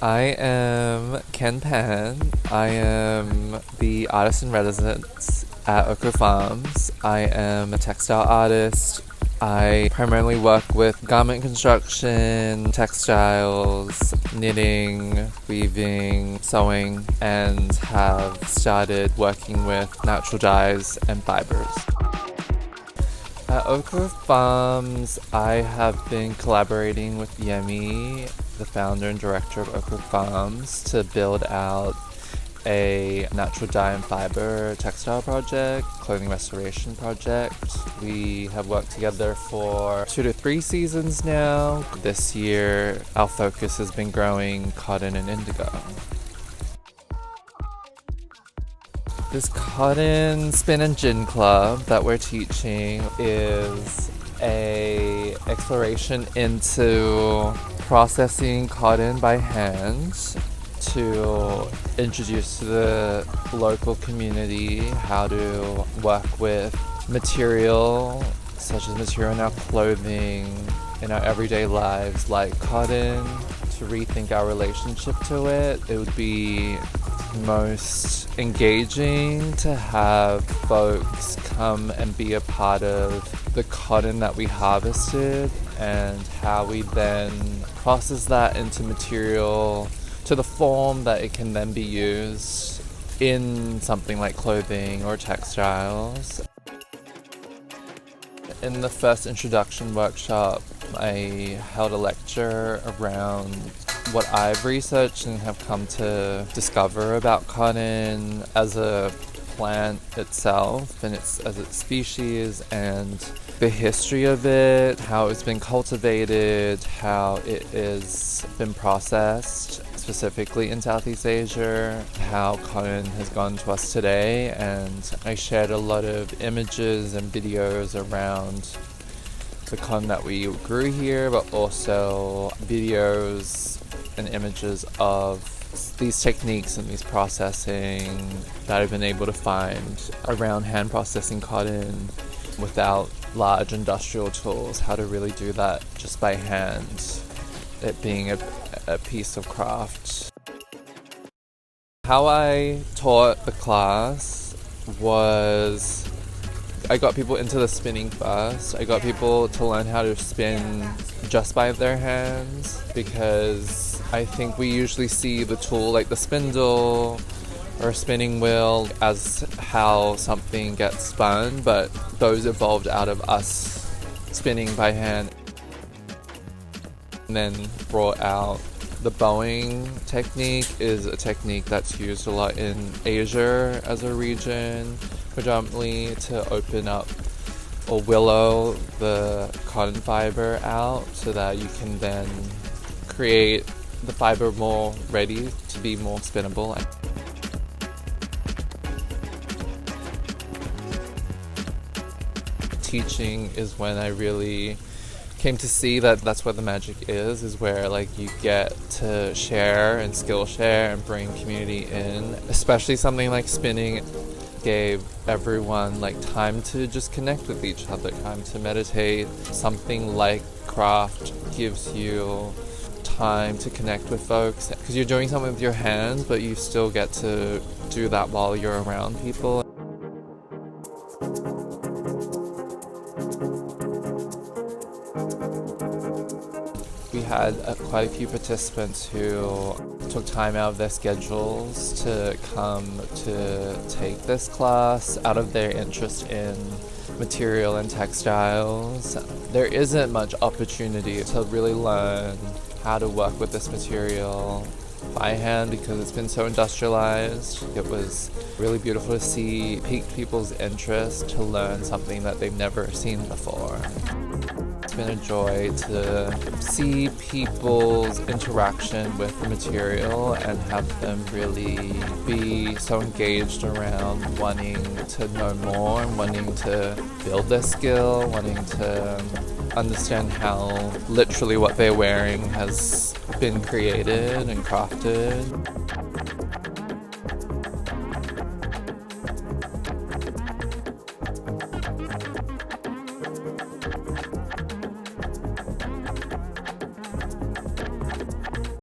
I am Ken Pan. I am the artist in residence at Oko Farms. I am a textile artist. I primarily work with garment construction, textiles, knitting, weaving, sewing, and have started working with natural dyes and fibers. At Oko Farms, I have been collaborating with Yemi, the founder and director of Oko Farms, to build out a natural dye and fiber textile project, clothing restoration project. We have worked together for 2 to 3 seasons now. This year, our focus has been growing cotton and indigo. This cotton spin and gin club that we're teaching is a exploration into processing cotton by hand to introduce to the local community how to work with material such as material in our clothing, in our everyday lives like cotton, to rethink our relationship to it. It would be most engaging to have folks come and be a part of the cotton that we harvested and how we then process that into material to the form that it can then be used in something like clothing or textiles. In the first introduction workshop, I held a lecture around what I've researched and have come to discover about cotton as a plant itself and as its species, and the history of it, how it's been cultivated, how it has been processed specifically in Southeast Asia, how cotton has gone to us today. And I shared a lot of images and videos around the cotton that we grew here, but also videos and images of these techniques and these processing that I've been able to find around hand processing cotton without large industrial tools, how to really do that just by hand, it being a piece of craft. How I taught the class was I got people into the spinning first. I got people to learn how to spin just by their hands, because I think we usually see the tool like the spindle or a spinning wheel as how something gets spun, but those evolved out of us spinning by hand. And then brought out the bowing technique is a technique that's used a lot in Asia as a region, predominantly to open up or willow the cotton fiber out so that you can then create the fiber more ready to be more spinnable. Teaching is when I really came to see that that's where the magic is where like you get to share and skill share and bring community in, especially something like spinning gave everyone like time to just connect with each other, time to meditate. Something like craft gives you time to connect with folks because you're doing something with your hands, but you still get to do that while you're around people. We had quite a few participants who took time out of their schedules to come to take this class out of their interest in material and textiles. There isn't much opportunity to really learn how to work with this material by hand because it's been so industrialized. It was really beautiful to see pique people's interest to learn something that they've never seen before. It's been a joy to see people's interaction with the material and have them really be so engaged around wanting to know more and wanting to build their skill, wanting to understand how literally what they're wearing has been created and crafted.